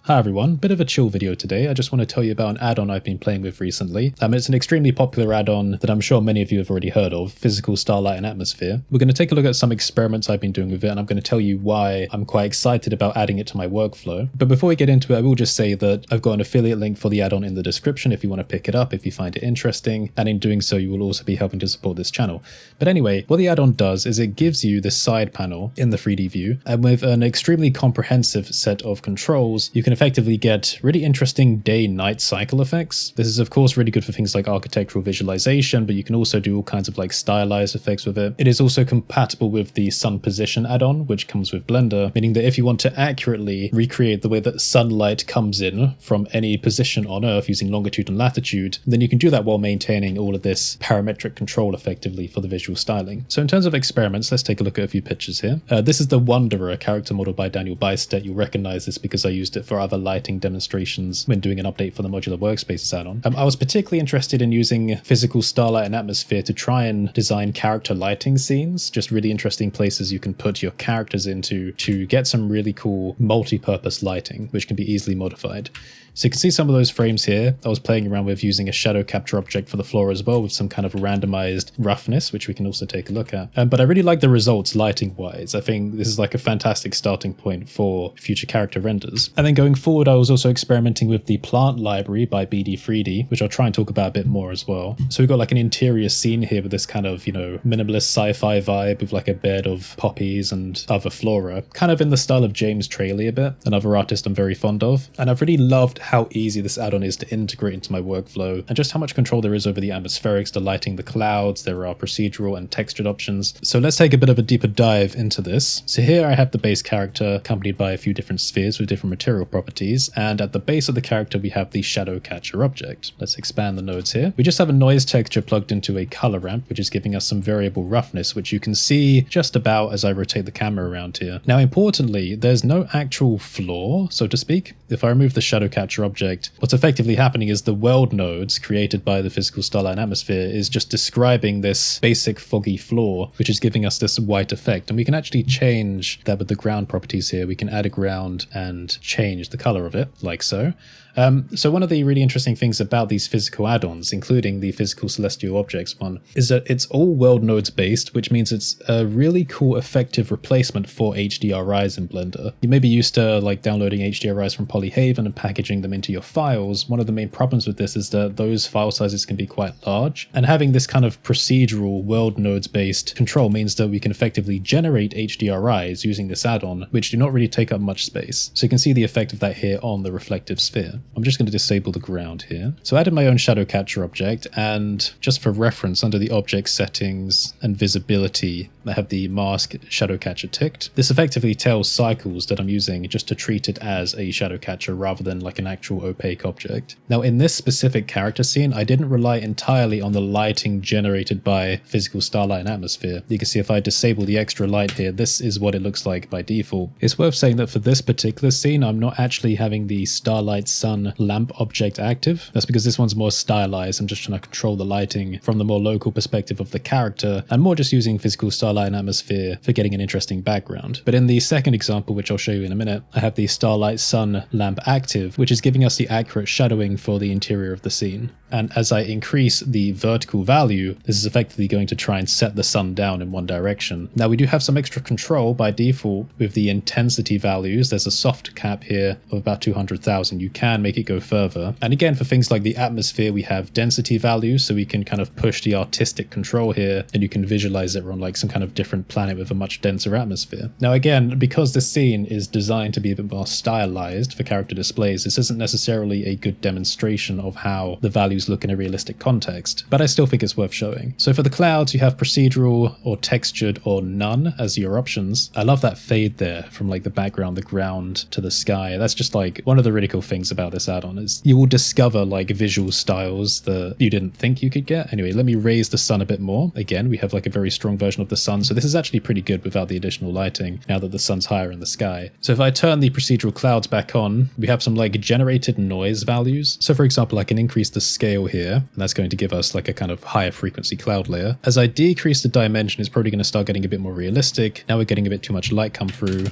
Hi everyone, bit of a chill video today. I just want to tell you about an add-on I've been playing with recently. It's an extremely popular add-on that I'm sure many of you have already heard of, Physical Starlight and Atmosphere. We're going to take a look at some experiments I've been doing with it, and I'm going to tell you why I'm quite excited about adding it to my workflow. But before we get into it, I will just say that I've got an affiliate link for the add-on in the description if you want to pick it up, if you find it interesting, and in doing so you will also be helping to support this channel. But anyway, what the add-on does is it gives you this side panel in the 3D view, and with an extremely comprehensive set of controls, you can effectively get really interesting day-night cycle effects. This is of course really good for things like architectural visualization, but you can also do all kinds of like stylized effects with it. It is also compatible with the sun position add-on, which comes with Blender, meaning that if you want to accurately recreate the way that sunlight comes in from any position on Earth using longitude and latitude, then you can do that while maintaining all of this parametric control effectively for the visual styling. So in terms of experiments, let's take a look at a few pictures here. This is the Wanderer character model by Daniel Bystedt. You'll recognize this because I used it for other lighting demonstrations when doing an update for the Modular Workspaces add-on. I was particularly interested in using Physical Starlight and Atmosphere to try and design character lighting scenes, just really interesting places you can put your characters into to get some really cool multi-purpose lighting, which can be easily modified. So you can see some of those frames here. I was playing around with using a shadow capture object for the floor as well with some kind of randomized roughness, which we can also take a look at. But I really like the results lighting wise. I think this is like a fantastic starting point for future character renders. And then going forward, I was also experimenting with the plant library by BD3D, which I'll try and talk about a bit more as well. So we've got like an interior scene here with this kind of, minimalist sci-fi vibe with like a bed of poppies and other flora, kind of in the style of James Traley a bit, another artist I'm very fond of. And I've really loved how easy this add-on is to integrate into my workflow and just how much control there is over the atmospherics, the lighting, the clouds. There are procedural and textured options. So let's take a bit of a deeper dive into this. So here I have the base character accompanied by a few different spheres with different material properties, and at the base of the character we have the shadow catcher object. Let's expand the nodes here. We just have a noise texture plugged into a color ramp, which is giving us some variable roughness, which you can see just about as I rotate the camera around here. Now importantly, there's no actual floor, so to speak. If I remove the shadow catcher object, what's effectively happening is the world nodes created by the Physical Starlight and Atmosphere is just describing this basic foggy floor, which is giving us this white effect. And we can actually change that with the ground properties here. We can add a ground and change the color of it, like so. So one of the really interesting things about these physical add-ons, including the Physical Celestial Objects one, is that it's all world nodes based, which means it's a really cool effective replacement for HDRIs in Blender. You may be used to like downloading HDRIs from Polyhaven and packaging them into your files. One of the main problems with this is that those file sizes can be quite large, and having this kind of procedural world nodes based control means that we can effectively generate HDRIs using this add-on, which do not really take up much space. So you can see the effect of that here on the reflective sphere. I'm just going to disable the ground here. So I added my own shadow catcher object, and just for reference, under the object settings and visibility, I have the mask shadow catcher ticked. This effectively tells Cycles that I'm using just to treat it as a shadow catcher rather than like an actual opaque object. Now in this specific character scene, I didn't rely entirely on the lighting generated by Physical Starlight and Atmosphere. You can see if I disable the extra light here, this is what it looks like by default. It's worth saying that for this particular scene, I'm not actually having the Starlight Sun lamp object active. That's because this one's more stylized. I'm just trying to control the lighting from the more local perspective of the character, and more just using Physical Starlight and Atmosphere for getting an interesting background. But in the second example, which I'll show you in a minute, I have the Starlight Sun lamp active, which is giving us the accurate shadowing for the interior of the scene. And as I increase the vertical value, this is effectively going to try and set the sun down in one direction. Now we do have some extra control by default with the intensity values. There's a soft cap here of about 200,000. You can make it go further. And again, for things like the atmosphere, we have density values, so we can kind of push the artistic control here, and you can visualize it on like some kind of different planet with a much denser atmosphere. Now again, because this scene is designed to be a bit more stylized for character displays, this isn't necessarily a good demonstration of how the values look in a realistic context, but I still think it's worth showing. So for the clouds, you have procedural or textured or none as your options. I love that fade there from like the background, the ground to the sky. That's just like one of the really cool things about this add-on is you will discover like visual styles that you didn't think you could get. Anyway, let me raise the sun a bit more. Again, we have like a very strong version of the sun, so this is actually pretty good without the additional lighting now that the sun's higher in the sky. So if I turn the procedural clouds back on, we have some like generated noise values. So for example, I can increase the scale here, and that's going to give us like a kind of higher frequency cloud layer. As I decrease the dimension, it's probably going to start getting a bit more realistic. Now we're getting a bit too much light come through.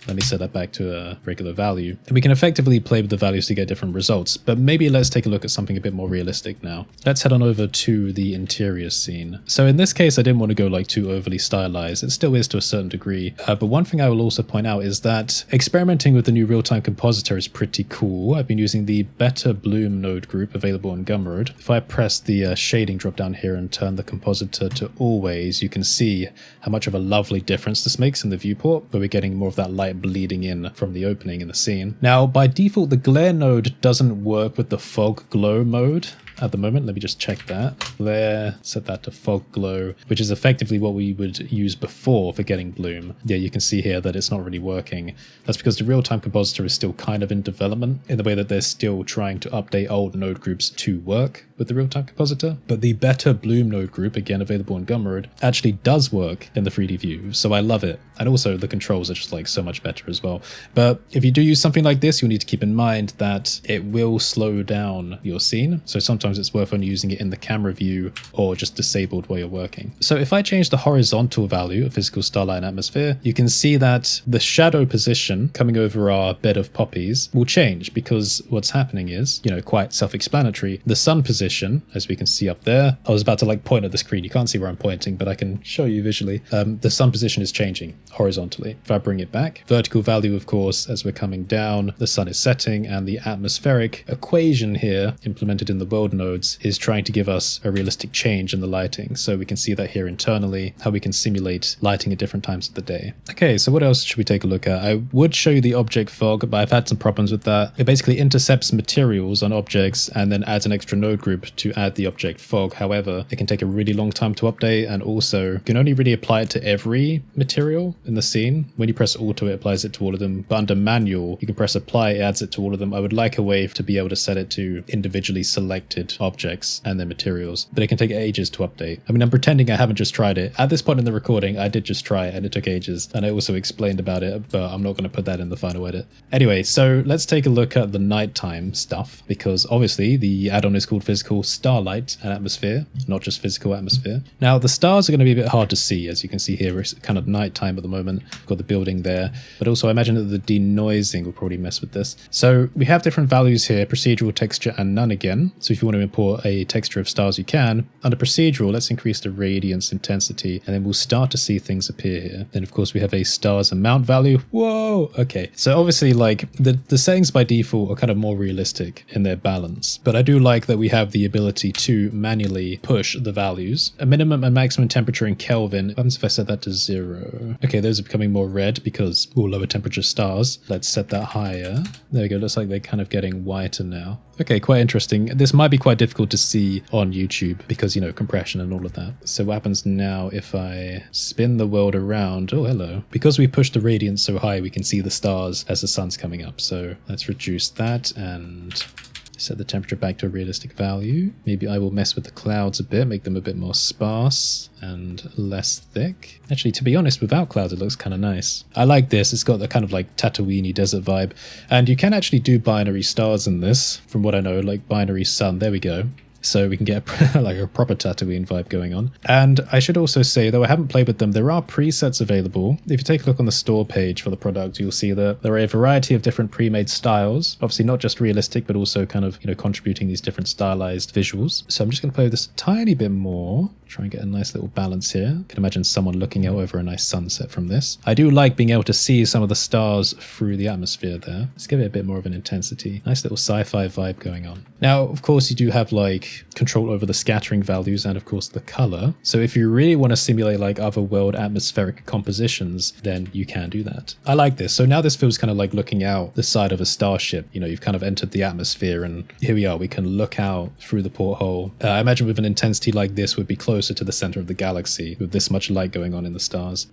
Let me set that back to a regular value. And we can effectively play with the values to get different results, but maybe let's take a look at something a bit more realistic now. Let's head on over to the interior scene. So in this case, I didn't want to go like too overly stylized. It still is to a certain degree, but one thing I will also point out is that experimenting with the new real-time compositor is pretty cool. I've been using the BetterBloom node group available on Gumroad. If I press the shading drop down here and turn the compositor to always, you can see how much of a lovely difference this makes in the viewport, where we're getting more of that light bleeding in from the opening in the scene. Now, by default, the glare node doesn't work with the fog glow mode at the moment. Let me just check that. Glare, set that to fog glow, which is effectively what we would use before for getting bloom. Yeah, you can see here that it's not really working. That's because the real-time compositor is still kind of in development in the way that they're still trying to update old node groups to work with the real-time compositor. But the BetterBloom node group, again available on Gumroad, actually does work in the 3D view, so I love it. And also the controls are just like so much better as well. But if you do use something like this, you'll need to keep in mind that it will slow down your scene. So sometimes it's worth only using it in the camera view or just disabled while you're working. So if I change the horizontal value of physical starlight and atmosphere, you can see that the shadow position coming over our bed of poppies will change, because what's happening is, quite self-explanatory. The sun position, as we can see up there, I was about to like point at the screen. You can't see where I'm pointing, but I can show you visually. The sun position is changing horizontally. If I bring it back, vertical value, of course, as we're coming down, the sun is setting, and the atmospheric equation here implemented in the world nodes is trying to give us a realistic change in the lighting. So we can see that here internally, how we can simulate lighting at different times of the day. Okay, so what else should we take a look at? I would show you the object fog, but I've had some problems with that. It basically intercepts materials on objects and then adds an extra node group to add the object fog. However, it can take a really long time to update, and also you can only really apply it to every material in the scene. When you press auto, it applies it to all of them, but under manual, you can press apply, it adds it to all of them. I would like a way to be able to set it to individually selected objects and their materials, but it can take ages to update. I mean, I'm pretending I haven't just tried it. At this point in the recording, I did just try it and it took ages, and I also explained about it, but I'm not going to put that in the final edit. Anyway, so let's take a look at the nighttime stuff, because obviously the add-on is called Physical Starlight and Atmosphere, not just Physical Atmosphere. Now, the stars are going to be a bit hard to see. As you can see here, it's kind of nighttime at the moment. We've got the building there, but also I imagine that the denoising will probably mess with this. So we have different values here, procedural, texture, and none again. So if you want to import a texture of stars, you can. Under procedural, let's increase the radiance intensity, and then we'll start to see things appear here. Then of course we have a stars amount value. Whoa, okay. So obviously like the settings by default are kind of more realistic in their balance, but I do like that we have the ability to manually push the values. A minimum and maximum temperature in Kelvin. What happens if I set that to 0? Okay, those are becoming more red because all lower temperature stars. Let's set that higher. There we go. Looks like they're kind of getting whiter now. Okay, quite interesting. This might be quite difficult to see on YouTube because, compression and all of that. So what happens now if I spin the world around? Oh, hello. Because we pushed the radiance so high, we can see the stars as the sun's coming up. So let's reduce that and set the temperature back to a realistic value. Maybe I will mess with the clouds a bit, make them a bit more sparse and less thick. Actually, to be honest, without clouds, it looks kind of nice. I like this. It's got the kind of like Tatooine desert vibe. And you can actually do binary stars in this, from what I know, like binary sun. There we go. So we can get like a proper Tatooine vibe going on. And I should also say, though I haven't played with them, there are presets available. If you take a look on the store page for the product, you'll see that there are a variety of different pre-made styles. Obviously not just realistic, but also kind of, contributing these different stylized visuals. So I'm just going to play with this a tiny bit more. Try and get a nice little balance here. You can imagine someone looking out over a nice sunset from this. I do like being able to see some of the stars through the atmosphere there. Let's give it a bit more of an intensity. Nice little sci-fi vibe going on. Now, of course, you do have like control over the scattering values and of course the color. So if you really want to simulate like other world atmospheric compositions, then you can do that. I like this. So now this feels kind of like looking out the side of a starship. You've kind of entered the atmosphere and here we are. We can look out through the porthole. I imagine with an intensity like this would be closer to the center of the galaxy with this much light going on in the stars.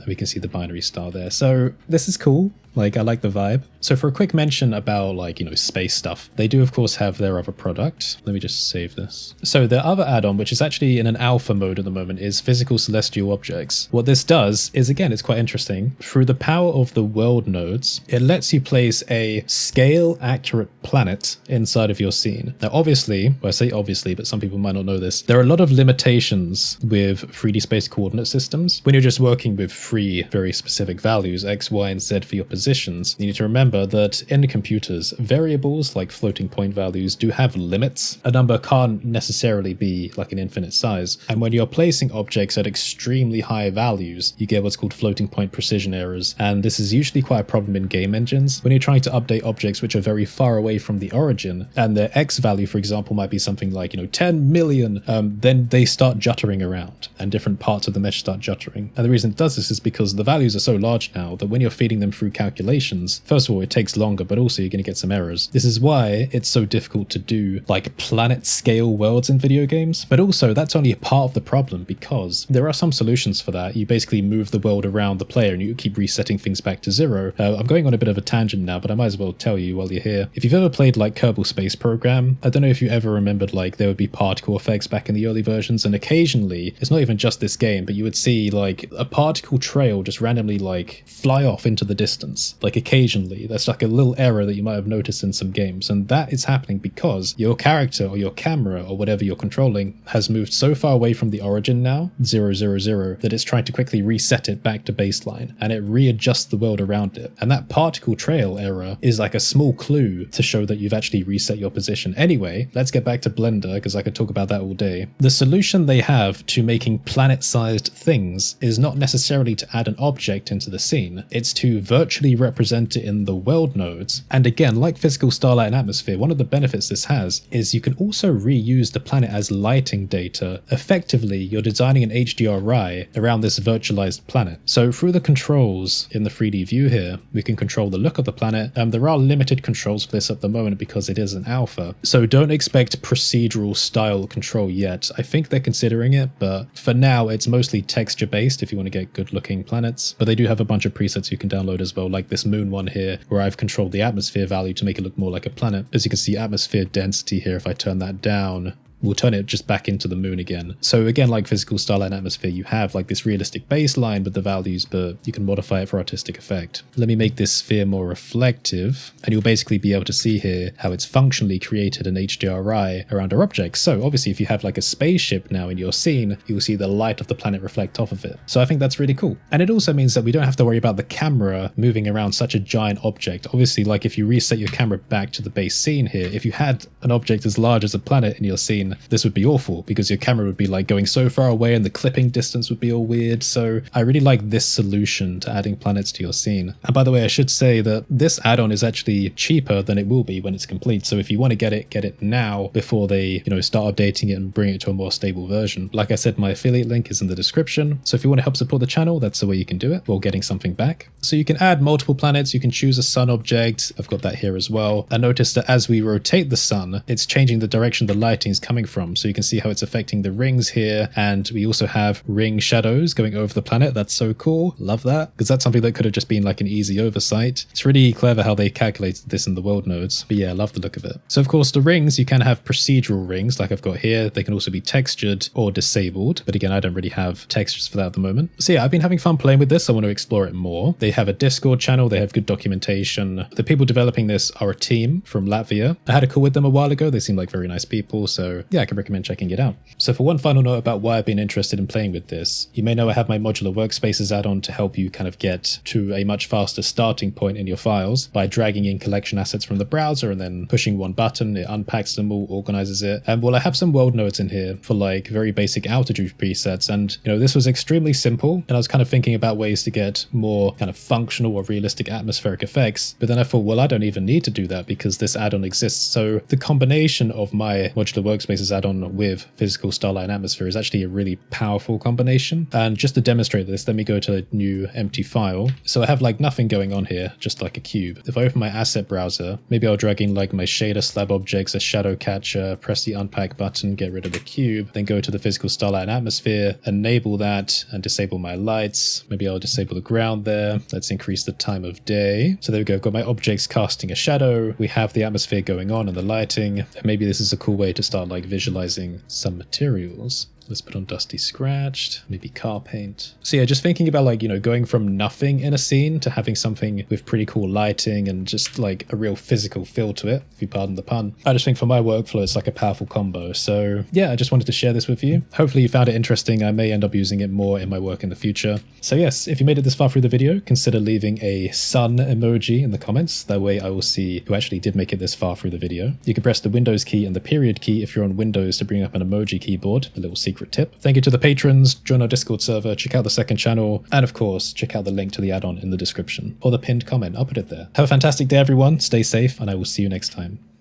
We can see the binary star there. So this is cool. Like, I like the vibe. So for a quick mention about like, space stuff, they do of course have their other product. Let me just save save this. So the other add-on, which is actually in an alpha mode at the moment, is physical celestial objects. What this does is, again, it's quite interesting. Through the power of the world nodes, it lets you place a scale accurate planet inside of your scene. Now, obviously, well, I say obviously, but some people might not know this, there are a lot of limitations with 3D space coordinate systems. When you're just working with three very specific values, X, Y, and Z for your positions, you need to remember that in computers, variables like floating point values do have limits. A number can't necessarily be like an infinite size. And when you're placing objects at extremely high values, you get what's called floating point precision errors. And this is usually quite a problem in game engines. When you're trying to update objects which are very far away from the origin, and their X value, for example, might be something like, 10 million, then they start juttering around and different parts of the mesh start juttering. And the reason it does this is because the values are so large now that when you're feeding them through calculations, first of all, it takes longer, but also you're going to get some errors. This is why it's so difficult to do like planet scale worlds in video games. But also that's only a part of the problem, because there are some solutions for that. You basically move the world around the player and you keep resetting things back to zero. I'm going on a bit of a tangent now, but I might as well tell you while you're here. If you've ever played like Kerbal Space Program, I don't know if you ever remembered like there would be particle effects back in the early versions, and occasionally, it's not even just this game, but you would see like a particle trail just randomly like fly off into the distance. Like occasionally, that's like a little error that you might have noticed in some games, and that is happening because your character or your camera or whatever you're controlling has moved so far away from the origin now, 0, 0, 0, that it's trying to quickly reset it back to baseline, and it readjusts the world around it. And that particle trail error is like a small clue to show that you've actually reset your position. Anyway, let's get back to Blender, because I could talk about that all day. The solution they have to making planet-sized things is not necessarily to add an object into the scene, it's to virtually represent it in the world nodes. And again, like physical starlight and atmosphere, one of the benefits this has is you can also reuse the planet as lighting data. Effectively, you're designing an HDRI around this virtualized planet. So through the controls in the 3D view here, we can control the look of the planet. There are limited controls for this at the moment because it is an alpha. So don't expect procedural style control yet. I think they're considering it, but for now it's mostly texture based if you want to get good looking planets. But they do have a bunch of presets you can download as well, like this moon one here, where I've controlled the atmosphere value to make it look more like a planet. As you can see, atmosphere density here, if I turn that down, we'll turn it just back into the moon again. So again, like physical starlight and atmosphere, you have like this realistic baseline with the values, but you can modify it for artistic effect. Let me make this sphere more reflective, and you'll basically be able to see here how it's functionally created an HDRI around our objects. So obviously if you have like a spaceship now in your scene, you'll see the light of the planet reflect off of it. So I think that's really cool. And it also means that we don't have to worry about the camera moving around such a giant object. Obviously, like if you reset your camera back to the base scene here, if you had an object as large as a planet in your scene, this would be awful because your camera would be like going so far away and the clipping distance would be all weird. So I really like this solution to adding planets to your scene. And by the way, I should say that this add-on is actually cheaper than it will be when it's complete. So if you want to get it now before they, start updating it and bring it to a more stable version. Like I said, my affiliate link is in the description. So if you want to help support the channel, that's the way you can do it while getting something back. So you can add multiple planets. You can choose a sun object. I've got that here as well. And notice that as we rotate the sun, it's changing the direction the lighting is coming from. So you can see how it's affecting the rings here. And we also have ring shadows going over the planet. That's so cool. Love that. Because that's something that could have just been like an easy oversight. It's really clever how they calculated this in the world nodes. But yeah, I love the look of it. So of course the rings, you can have procedural rings like I've got here. They can also be textured or disabled. But again, I don't really have textures for that at the moment. So yeah, I've been having fun playing with this. I want to explore it more. They have a Discord channel. They have good documentation. The people developing this are a team from Latvia. I had a call with them a while ago. They seem like very nice people. So yeah, I can recommend checking it out. So for one final note about why I've been interested in playing with this, you may know I have my modular workspaces add-on to help you kind of get to a much faster starting point in your files by dragging in collection assets from the browser and then pushing one button. It unpacks them all, organizes it. And well, I have some world nodes in here for like very basic altitude presets. And this was extremely simple. And I was kind of thinking about ways to get more kind of functional or realistic atmospheric effects. But then I thought, well, I don't even need to do that because this add-on exists. So the combination of my modular workspaces add-on with physical starlight and atmosphere is actually a really powerful combination. And just to demonstrate this, let me go to a new empty file. So I have like nothing going on here, just like a cube. If I open my asset browser, maybe I'll drag in like my shader slab objects, a shadow catcher, press the unpack button, get rid of the cube, then go to the physical starlight and atmosphere, enable that and disable my lights. Maybe I'll disable the ground there. Let's increase the time of day. So there we go. I've got my objects casting a shadow. We have the atmosphere going on and the lighting. And maybe this is a cool way to start like visualizing some materials. Let's put on Dusty Scratched, maybe car paint. So yeah, just thinking about like, you know, going from nothing in a scene to having something with pretty cool lighting and just like a real physical feel to it, if you pardon the pun. I just think for my workflow, it's like a powerful combo. So yeah, I just wanted to share this with you. Hopefully you found it interesting. I may end up using it more in my work in the future. So yes, if you made it this far through the video, consider leaving a sun emoji in the comments. That way I will see who actually did make it this far through the video. You can press the Windows key and the period key if you're on Windows to bring up an emoji keyboard, a little secret tip. Thank you to the patrons, join our Discord server, check out the second channel, and of course, check out the link to the add-on in the description, or the pinned comment, I'll put it there. Have a fantastic day everyone, stay safe, and I will see you next time.